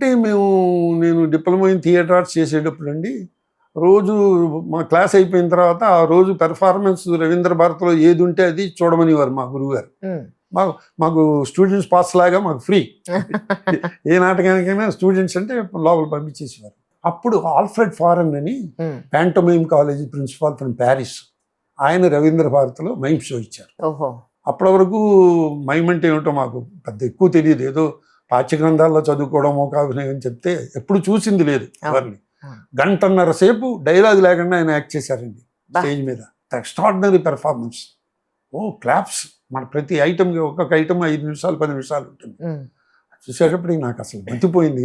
అంటే నేను diploma in theatre arts చేసేటప్పుడు అండి రోజు మా క్లాస్ అయిపోయిన తర్వాత ఆ రోజు పెర్ఫార్మెన్స్ రవీంద్ర భారతిలో ఏది ఉంటే అది చూడమనేవారు మా గురువు గారు. మాకు స్టూడెంట్స్ పాస్ లాగా మాకు ఫ్రీ. ఏ నాటకానికైనా స్టూడెంట్స్ అంటే లోపల పంపించేసేవారు. అప్పుడు ఆల్ఫ్రెడ్ ఫారెన్ అని ప్యాంటోమైమ్ కాలేజీ ప్రిన్సిపాల్ ఫ్రమ్ ప్యారిస్, ఆయన రవీంద్ర భారతిలో మైమ్ షో ఇచ్చారు. అప్పటి వరకు మైమ్ అంటే ఏమిటో మాకు పెద్ద ఎక్కువ తెలియదు. ఏదో పాఠ్య గ్రంథాల్లో చదువుకోవడమో కాదు అని చెప్తే ఎప్పుడు చూసింది లేదు ఎవరిని. గంటన్నర సేపు డైలాగ్ లేకుండా ఆయన యాక్ట్ చేశారండి స్టేజ్ మీద. Extraordinary performance. క్లాప్స్. మన ప్రతి ఐటమ్కి ఒక్కొక్క ఐటమ్ 5 నిమిషాలు 10 నిమిషాలు ఉంటుంది. చూసేటప్పటికి నాకు అసలు మతిపోయింది.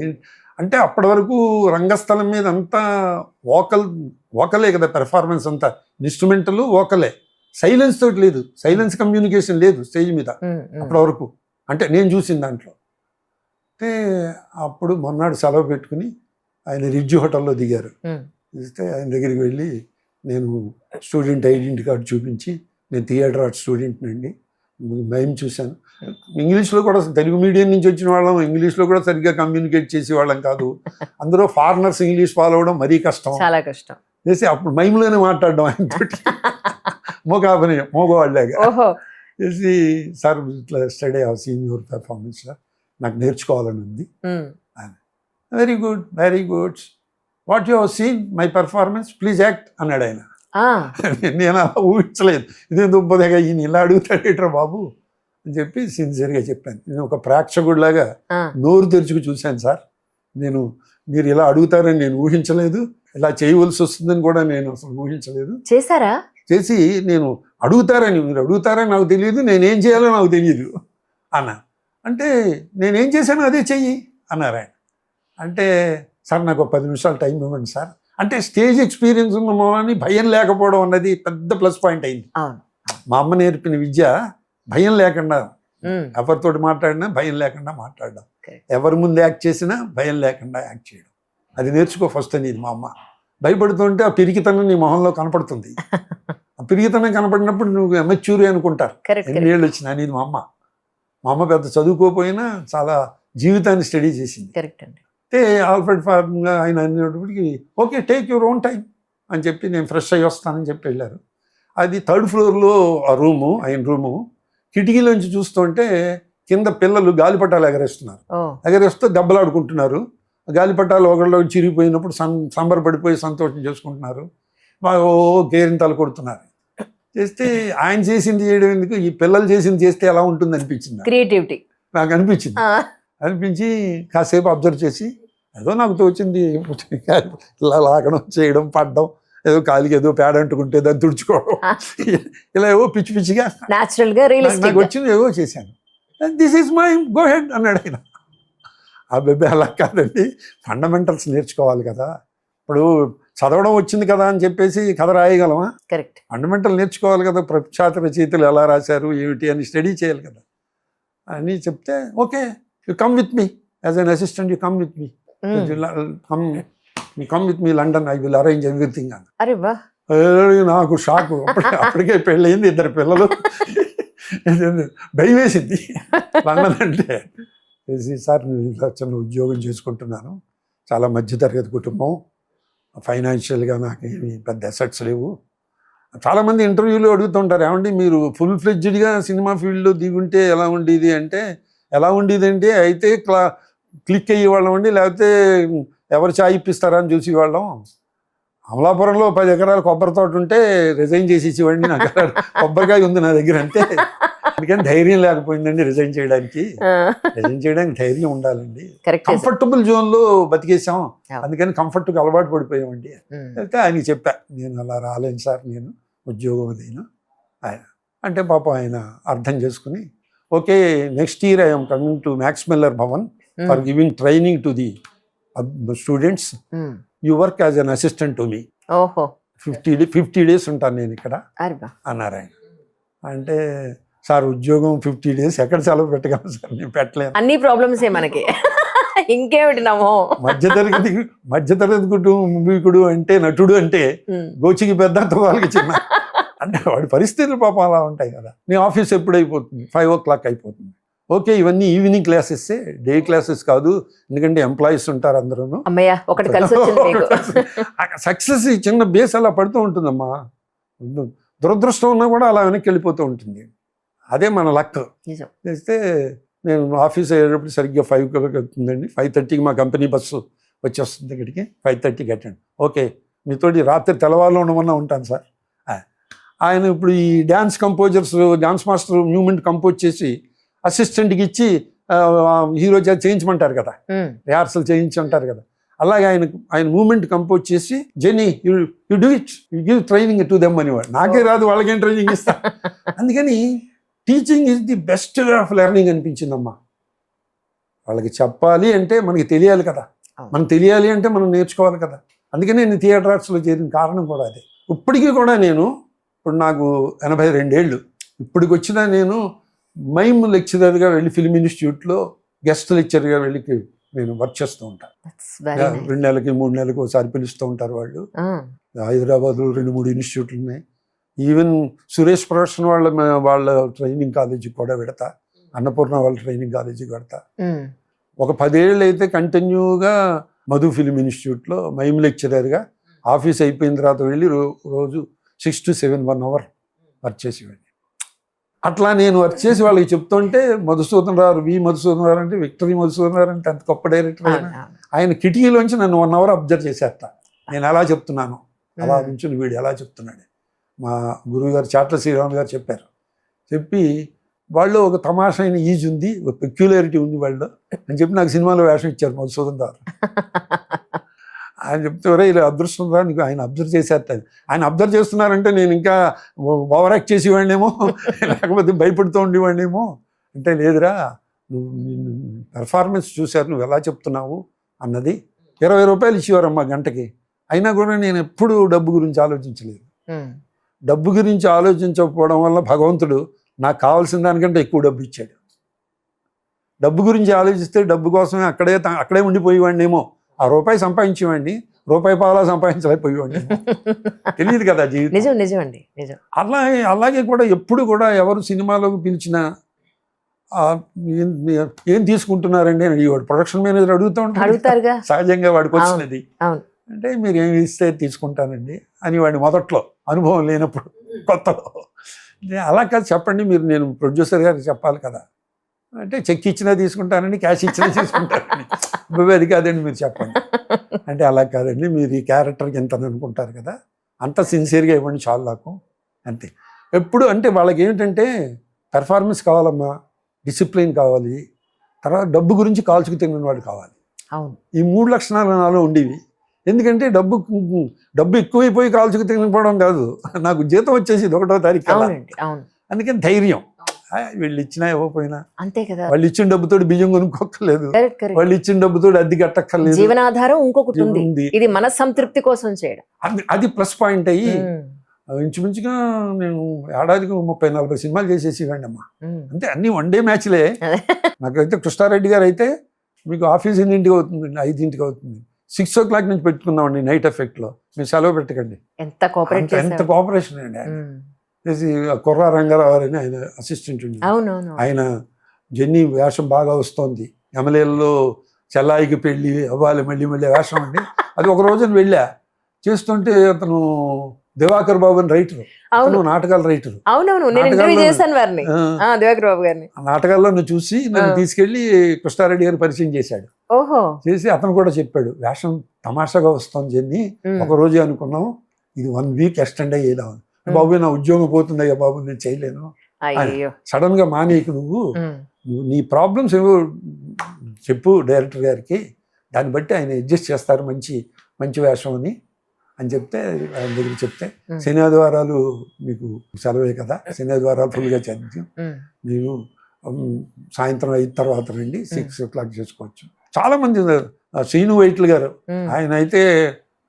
అంటే అప్పటి వరకు రంగస్థలం మీద అంతా వోకలే కదా పెర్ఫార్మెన్స్ అంతా, ఇన్స్ట్రుమెంటల్ వోకలే, సైలెన్స్ తోటి లేదు, సైలెన్స్ కమ్యూనికేషన్ లేదు స్టేజ్ మీద అప్పటి వరకు. అంటే నేను చూసిన దాంట్లో. అంటే అప్పుడు మొన్నాడు సెలవు పెట్టుకుని ఆయన రిడ్జి హోటల్లో దిగారు. ఇస్తే ఆయన దగ్గరికి వెళ్ళి నేను స్టూడెంట్ ఐడెంటిటీ కార్డు చూపించి నేను థియేటర్ ఆర్ట్ స్టూడెంట్నండి, మైమ్ చూశాను. ఇంగ్లీష్లో కూడా తెలుగు మీడియం నుంచి వచ్చిన వాళ్ళం ఇంగ్లీష్లో కూడా సరిగ్గా కమ్యూనికేట్ చేసేవాళ్ళం కాదు. అందరూ ఫారినర్స్ ఇంగ్లీష్ ఫాలో అవ్వడం మరీ కష్టం, చాలా కష్టం చేసి అప్పుడు మైమ్లోనే మాట్లాడడం ఆయనతోటి మోగవాళ్ళగా చేసి, సార్ ఇట్లా study of senior performance sir, నాకు నేర్చుకోవాలని ఉంది. Very good very good, what you have seen my performance, please act అన్నాడు ఆయన. నేను అలా ఊహించలేదు. ఇదే దుబ్బదగా ఈయన ఇలా అడుగుతాడేట్రా బాబు అని చెప్పి సిన్సియర్గా చెప్పాను. నేను ఒక ప్రేక్షకుడిలాగా నోరు తెరుచుకు చూశాను సార్, మీరు ఇలా అడుగుతారని నేను ఊహించలేదు, ఇలా చేయవలసి వస్తుందని కూడా నేను అసలు ఊహించలేదు. చేశారా? చేసి నేను మీరు అడుగుతారని నాకు తెలియదు, నేనేం చేయాలో నాకు తెలియదు అన్నా. అంటే నేనేం చేశానో అదే చెయ్యి అన్నారు ఆయన. అంటే సార్ నాకు 10 నిమిషాలు టైం ఇవ్వండి సార్. అంటే స్టేజ్ ఎక్స్పీరియన్స్ ఉన్న మూలాన్ని భయం లేకపోవడం అన్నది పెద్ద ప్లస్ పాయింట్ అయింది. మా అమ్మ నేర్పిన విద్య భయం లేకుండా, ఎవరితోటి మాట్లాడినా భయం లేకుండా మాట్లాడడం, ఎవరి ముందు యాక్ట్ చేసినా భయం లేకుండా యాక్ట్ చేయడం, అది నేర్చుకో ఫస్ట్ అనేది మా అమ్మ. భయపడుతుంటే ఆ పిరికితనం నీ మొహంలో కనపడుతుంది. ఆ పిరికితనం కనపడినప్పుడు నువ్వు ఎమెచ్యూరి అనుకుంటారు. ఎన్ని ఏళ్ళు వచ్చినా అనేది మా అమ్మ పెద్ద చదువుకోపోయినా చాలా జీవితాన్ని స్టడీ చేసింది. అంటే ఆల్ఫ్రెడ్ ఫారెన్గా ఆయన అనేటప్పటికి okay take your own time అని చెప్పి నేను ఫ్రెష్ అయ్యి వస్తానని చెప్పి వెళ్ళారు. అది 3rd ఫ్లోర్లో ఆ రూము, ఆయన రూము. కిటికీలోంచి చూస్తుంటే కింద పిల్లలు గాలిపటాలు ఎగరేస్తూ దెబ్బలాడుకుంటున్నారు. గాలిపటాలు ఒకళ్ళు చిరిగిపోయినప్పుడు సంబరపడిపోయి సంతోషం చేసుకుంటున్నారు. ఓ కేరింతలు కొడుతున్నారు. చేస్తే ఆయన చేసింది చేయడం ఎందుకు, ఈ పిల్లలు చేసింది చేస్తే ఎలా ఉంటుంది అనిపించింది, క్రియేటివిటీ నాకు అనిపించి కాసేపు అబ్జర్వ్ చేసి ఏదో నాకు తోచింది ఇలా లాగడం చేయడం పడ్డం, ఏదో కాలికి ఏదో పేడ అంటుకుంటే దాన్ని తుడుచుకోవడం, ఇలా ఏవో పిచ్చి పిచ్చిగా నాకు వచ్చింది ఏవో చేశాను. This is my go head అన్నాడు ఆయన. ఆ బెబ్బే అలా కాదండి, ఫండమెంటల్స్ నేర్చుకోవాలి కదా. ఇప్పుడు చదవడం వచ్చింది కదా అని చెప్పేసి కథ రాయగలమా? కరెక్ట్. ఫండమెంటల్ నేర్చుకోవాలి కదా, ప్రఖ్యాత రచయితలు ఎలా రాశారు ఏమిటి అని స్టడీ చేయాలి కదా అని చెప్తే okay you come with me as an assistant, you come with me, come with me London, I will arrange everything అని. అరే వా, నాకు షాకు. అప్పటికే పెళ్ళయింది, 2 పిల్లలు, భయం వేసింది లండన్ అంటే. సార్ నేను చిన్న ఉద్యోగం చేసుకుంటున్నాను, చాలా మధ్యతరగతి కుటుంబం, ఫైనాన్షియల్గా నాకు ఏమి పెద్ద అసెట్స్ లేవు. చాలామంది ఇంటర్వ్యూలో అడుగుతుంటారు, ఏమండి మీరు ఫుల్ ఫ్లెడ్జ్డ్గా సినిమా ఫీల్డ్లో దిగుంటే ఎలా ఉండేది అంటే, ఎలా ఉండేది అంటే అయితే క్లిక్ అయ్యేవాళ్ళం అండి, లేకపోతే ఎవరు చాయ్ ఇప్పిస్తారా అని చూసేవాళ్ళం. అమలాపురంలో 10 ఎకరాల కొబ్బరి తోట ఉంటే రిజైన్ చేసి ఇచ్చేవాడిని, నాకు కొబ్బరికాయ ఉంది నా దగ్గర అంటే. అందుకని ధైర్యం లేకపోయిందండి రిజైన్ చేయడానికి. ధైర్యం ఉండాలండి. కంఫర్టబుల్ జోన్లో బతికేసాం, అందుకని కంఫర్ట్గా అలవాటు పడిపోయామండి. అయితే ఆయనకి చెప్పా, నేను అలా రాలేను సార్, నేను ఉద్యోగం అదేను ఆయన అంటే. పాపం ఆయన అర్థం చేసుకుని okay next year I'm coming to max Miller Bhavan for giving training to the students, you work as an assistant to me, 50 days ఉంటాను నేను ఇక్కడ అన్నారు ఆయన. అంటే సార్ ఉద్యోగం 50 days ఎక్కడ సెలవు పెట్టగలను సార్, నేను పెట్టలేను, అన్ని ప్రాబ్లమ్స్ మనకి, ఇంకేమిటి నమ్మో. మధ్యతరగతి కుటుంబీకుడు అంటే నటుడు అంటే గోచికి పెద్ద వాళ్ళకి చిన్న, అంటే వాడి పరిస్థితులు పాపం అలా ఉంటాయి కదా. నీ ఆఫీస్ ఎప్పుడు అయిపోతుంది, 5 o'clock అయిపోతుంది, ఓకే ఇవన్నీ ఈవినింగ్ క్లాసెస్, డే క్లాసెస్ కాదు, ఎందుకంటే ఎంప్లాయీస్ ఉంటారు అందరూ. అమ్మయ్య ఒకటి కలిసి వచ్చింది మీకు. సక్సెస్ ఈ చిన్న బేస్ అలా పడుతూ ఉంటుందమ్మా. దురదృష్టం ఉన్నా కూడా అలా వెనక్కి వెళ్ళిపోతూ ఉంటుంది. అదే మన లక్. నిజం. చేస్తే నేను ఆఫీస్ అయ్యేటప్పుడు సరిగ్గా 5 అవుతుందండి. 5:30కి మా కంపెనీ బస్సు వచ్చేస్తుంది ఇక్కడికి. 5:30కి అటెండ్. ఓకే మీతోటి రాత్రి తెల్లవారులో ఉండమన్నా ఉంటాను సార్. ఆయన ఇప్పుడు ఈ dance composers, dance master moment compose చేసి అసిస్టెంట్కి ఇచ్చి హీరో చేయించమంటారు కదా, రిహార్సల్ చేయించమంటారు కదా. అలాగే ఆయన మూమెంట్ కంపోజ్ చేసి జెనీ you do it, you give training to them అనేవాడు. నాకే రాదు, వాళ్ళకేం ట్రైనింగ్ ఇస్తా. అందుకని teaching is the best way of learning అనిపించిందమ్మా. వాళ్ళకి చెప్పాలి అంటే మనకి తెలియాలి కదా, మనం తెలియాలి అంటే మనం నేర్చుకోవాలి కదా. అందుకని నేను థియేటర్ ఆర్ట్స్లో చేరిన కారణం కూడా అదే. ఇప్పటికీ కూడా నేను, ఇప్పుడు నాకు 82 ఏళ్ళు, ఇప్పటికి వచ్చినా నేను మైమ్ లెక్చరర్గా వెళ్ళి ఫిల్మ్ ఇన్స్టిట్యూట్లో గెస్ట్ లెక్చరర్గా వెళ్ళి నేను వర్క్ చేస్తూ ఉంటాను. 2 నెలలకి 3 నెలలకి ఒకసారి పిలుస్తూ ఉంటారు వాళ్ళు. హైదరాబాద్లో 2-3 ఇన్స్టిట్యూట్లు ఉన్నాయి. ఈవెన్ సురేష్ ప్రొడక్షన్ వాళ్ళ ట్రైనింగ్ కాలేజీకి కూడా పెడతా, అన్నపూర్ణ వాళ్ళ ట్రైనింగ్ కాలేజీకి పెడతా. ఒక 10 ఏళ్ళు అయితే కంటిన్యూగా మధు ఫిల్మ్ ఇన్స్టిట్యూట్లో మైమ్ లెక్చరర్గా ఆఫీస్ అయిపోయిన తర్వాత వెళ్ళి రోజు 6 to 7 1 hour వర్క్ చేసేవాడిని. అట్లా నేను వర్క్ చేసి వాళ్ళకి చెప్తుంటే మధుసూదన్ రావు అంటే విక్టరీ మధుసూదన్ రావు అంటే అంత గొప్ప డైరెక్టర్. ఆయన కిటికీలోంచి నన్ను 1 hour అబ్జర్వ్ చేసేస్తా, నేను ఎలా చెప్తున్నాను, అలా నుంచి వీడు ఎలా చెప్తున్నాడు. మా గురువు గారు చాట్ల శ్రీరామ్ గారు చెప్పారు. చెప్పి వాళ్ళు ఒక తమాషా అయిన ఈజ్ ఉంది, ఒక పెక్యులారిటీ ఉంది వాళ్ళు అని చెప్పి నాకు సినిమాలో వేషం ఇచ్చారు మధుసూదన్ రావు. ఆయన చెప్తే వరే ఇలా అదృష్టం రా నీకు, ఆయన అబ్జర్వ్ చేసేస్తాను. ఆయన అబ్జర్వ్ చేస్తున్నారంటే నేను ఇంకా ఓవర్ యాక్ట్ చేసేవాడినేమో, లేకపోతే భయపడుతూ ఉండేవాడినేమో అంటే, లేదురా నువ్వు పెర్ఫార్మెన్స్ చూశారు, నువ్వు ఎలా చెప్తున్నావు అన్నది. 20 రూపాయలు ఇచ్చేవారమ్మా గంటకి. అయినా కూడా నేను ఎప్పుడూ డబ్బు గురించి ఆలోచించలేదు. డబ్బు గురించి ఆలోచించకపోవడం వల్ల భగవంతుడు నాకు కావాల్సిన దానికంటే ఎక్కువ డబ్బు ఇచ్చాడు. డబ్బు గురించి ఆలోచిస్తే డబ్బు కోసమే అక్కడే ఉండిపోయేవాడినేమో, ఆ రూపాయి సంపాదించేవాడిని, రూపాయి పాలా సంపాదించలేకపోయేవాడిని. తెలియదు కదా జీవితం. నిజం నిజం అండి, నిజం. అలాగే కూడా ఎప్పుడు కూడా ఎవరు సినిమాలోకి పిలిచినా ఏం తీసుకుంటున్నారండి అని అడిగేవాడు. ప్రొడక్షన్ మేనేజర్ అడుగుతారుగా సహజంగా, వాడికి వచ్చినది. అంటే మీరు ఏమి ఇస్తే తీసుకుంటానండి అని వాడిని మొదట్లో, అనుభవం లేనప్పుడు కొత్తలో. అలా కాదు చెప్పండి మీరు, నేను ప్రొడ్యూసర్ గారికి చెప్పాలి కదా అంటే, చెక్ ఇచ్చినా తీసుకుంటానండి, క్యాష్ ఇచ్చినా తీసుకుంటానండి. అది కాదండి మీరు చెప్పండి అంటే, అలా కాదండి మీరు ఈ క్యారెక్టర్కి ఎంత అనుకుంటారు కదా, అంత సిన్సియర్గా ఇవ్వండి చాలు నాకు అంతే. ఎప్పుడు అంటే వాళ్ళకి ఏమిటంటే పెర్ఫార్మెన్స్ కావాలమ్మా, డిసిప్లిన్ కావాలి, తర్వాత డబ్బు గురించి కాల్చుకు తిన్న వాడు కావాలి. ఈ 3 లక్షణాలు నాలో ఉండేవి. ఎందుకంటే డబ్బు ఎక్కువైపోయి కాల్చుకు తినకపోవడం కాదు, నాకు జీతం వచ్చేసి 1వ తారీఖు. అందుకని ధైర్యం, వీళ్ళు ఇచ్చినా ఇవ్వకపోయినా అంతే కదా. వాళ్ళు ఇచ్చిన డబ్బుతో బియ్యం కొనుక్కోక్కర్లేదు, వాళ్ళు ఇచ్చిన డబ్బుతో అద్దె కట్టక్కర్లేదు, జీవనాధారం ఇంకొకటి ఉంది. ఇది మన సంతృప్తి కోసం చేయడం, అది ప్లస్ పాయింట్ అయ్యి ఇంచుమించుగా నేను ఏడాదికి 30-40 సినిమాలు చేసేసేవాడిని అమ్మా. అంటే అన్ని 1 డే మ్యాచ్లే. నాకైతే కృష్ణారెడ్డి గారు అయితే మీకు ఆఫీస్ ఎన్నింటికి అవుతుందండి, 5ంటికి అవుతుంది. 6 o'clock నుంచి పెట్టుకున్నామండి నైట్ ఎఫెక్ట్లో, మీరు సెలవు పెట్టకండి. ఎంత కోఆపరేషన్ అండి. ఆయన కుర్రా రంగారావు అని ఆయన అసిస్టెంట్ ఉండి, ఆయన జెన్నీ వేషం బాగా వస్తోంది, ఎమ్మెల్యేలలో చెల్లాయికి పెళ్ళి అవ్వాలి, మళ్ళీ వేషం అండి. అది ఒక రోజున వెళ్ళా చేస్తుంటే, అతను దివాకర్ బాబు అని రైటర్, నాటకాల రైటర్. నాటకాల్లో నన్ను చూసి నన్ను తీసుకెళ్లి కృష్ణారెడ్డి గారు పరిచయం చేశాడు. చేసి అతను కూడా చెప్పాడు, వేషం తమాషాగా వస్తుంది జెన్నీ, ఒక రోజే అనుకున్నాం, ఇది 1 week ఎక్స్టెండ్ అయ్యేదా. బాబు నా ఉద్యోగం పోతుందయ్యా బాబు, నేను చేయలేను, సడన్ గా మానేయకు, నువ్వు నీ ప్రాబ్లమ్స్ ఏవో చెప్పు డైరెక్టర్ గారికి, దాన్ని బట్టి ఆయన అడ్జస్ట్ చేస్తారు, మంచి వేషం అని చెప్తే, ఆయన దగ్గర చెప్తే, శని ఆదివారాలు మీకు సెలవే కదా, శని ఆదివారాలు ఫుల్గా చేద్దాం, మీరు సాయంత్రం 5 తర్వాత రండి, 6 o'clock చేసుకోవచ్చు. చాలా మంది, శ్రీను వైట్ల గారు, ఆయన అయితే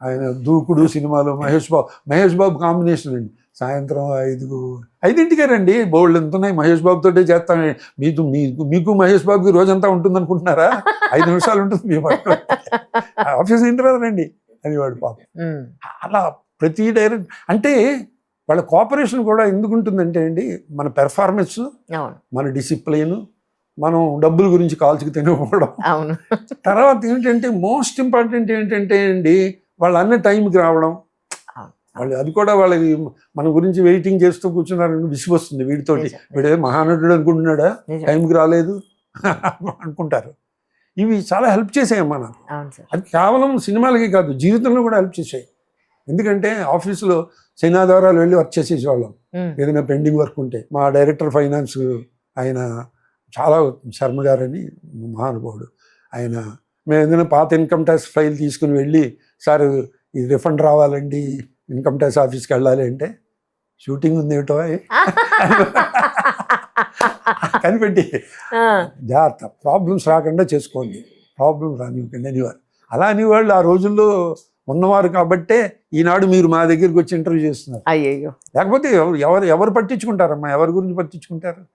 ఆయన దూకుడు సినిమాలో మహేష్ బాబు కాంబినేషన్ అండి. సాయంత్రం 5ంటికే రండి, బోల్డ్ ఎంత ఉన్నాయి, మహేష్ బాబు తోటే చేస్తాం. మీకు మహేష్ బాబుకి రోజంతా ఉంటుంది అనుకుంటున్నారా, 5 నిమిషాలు ఉంటుంది మీ పట్ల, ఆఫీస్ అయిన తర్వాత రండి అనేవాడు పాపం. అలా ప్రతి డైరెక్ట్ అంటే వాళ్ళ కోఆపరేషన్ కూడా ఎందుకు ఉంటుందంటే అండి, మన పెర్ఫార్మెన్స్, మన డిసిప్లిన్, మనం డబ్బుల గురించి కాల్చుకు తినకపోవడం. అవును. తర్వాత ఏంటంటే మోస్ట్ ఇంపార్టెంట్ ఏంటంటే అండి, వాళ్ళు అన్న టైంకి రావడం. అవును. వాళ్ళు అది కూడా వాళ్ళకి మన గురించి వెయిటింగ్ చేస్తూ కూర్చున్నారని విసిగొస్తుంది వీడితోటి. నిజం. వీడే మహానటుడు అనుకుంటున్నాడా, నిజం. టైంకి రాలేదు అనుకుంటారు. ఇవి చాలా హెల్ప్ చేసాయమ్మా నాకు. అవును సార్. అది కేవలం సినిమాలకి కాదు, జీవితంలో కూడా హెల్ప్ చేసాయి. ఎందుకంటే ఆఫీసులో శనాధారాలు వెళ్ళి వర్క్ చేసేసేవాళ్ళం. ఏదైనా పెండింగ్ వర్క్ ఉంటే మా డైరెక్టర్ ఫైనాన్స్ ఆయన చాలా శర్మ గారని మహానుభావుడు ఆయన, మేము ఏదైనా పాత ఇన్కమ్ ట్యాక్స్ ఫైల్ తీసుకుని వెళ్ళి, సార్ ఇది రిఫండ్ రావాలండి, ఇన్కమ్ ట్యాక్స్ ఆఫీస్కి వెళ్ళాలి అంటే, షూటింగ్ ఉంది ఏమిటో కనిపెట్టి జాగ్రత్త, ప్రాబ్లమ్స్ రాకుండా చేసుకోండి, ప్రాబ్లమ్ రానివ్వకండి అనేవారు. అలా అనేవాళ్ళు ఆ రోజుల్లో ఉన్నవారు కాబట్టే ఈనాడు మీరు మా దగ్గరికి వచ్చి ఇంటర్వ్యూ చేస్తున్నారు. అయ్యయ్యో. లేకపోతే ఎవరు పట్టించుకుంటారమ్మా, ఎవరి గురించి పట్టించుకుంటారు?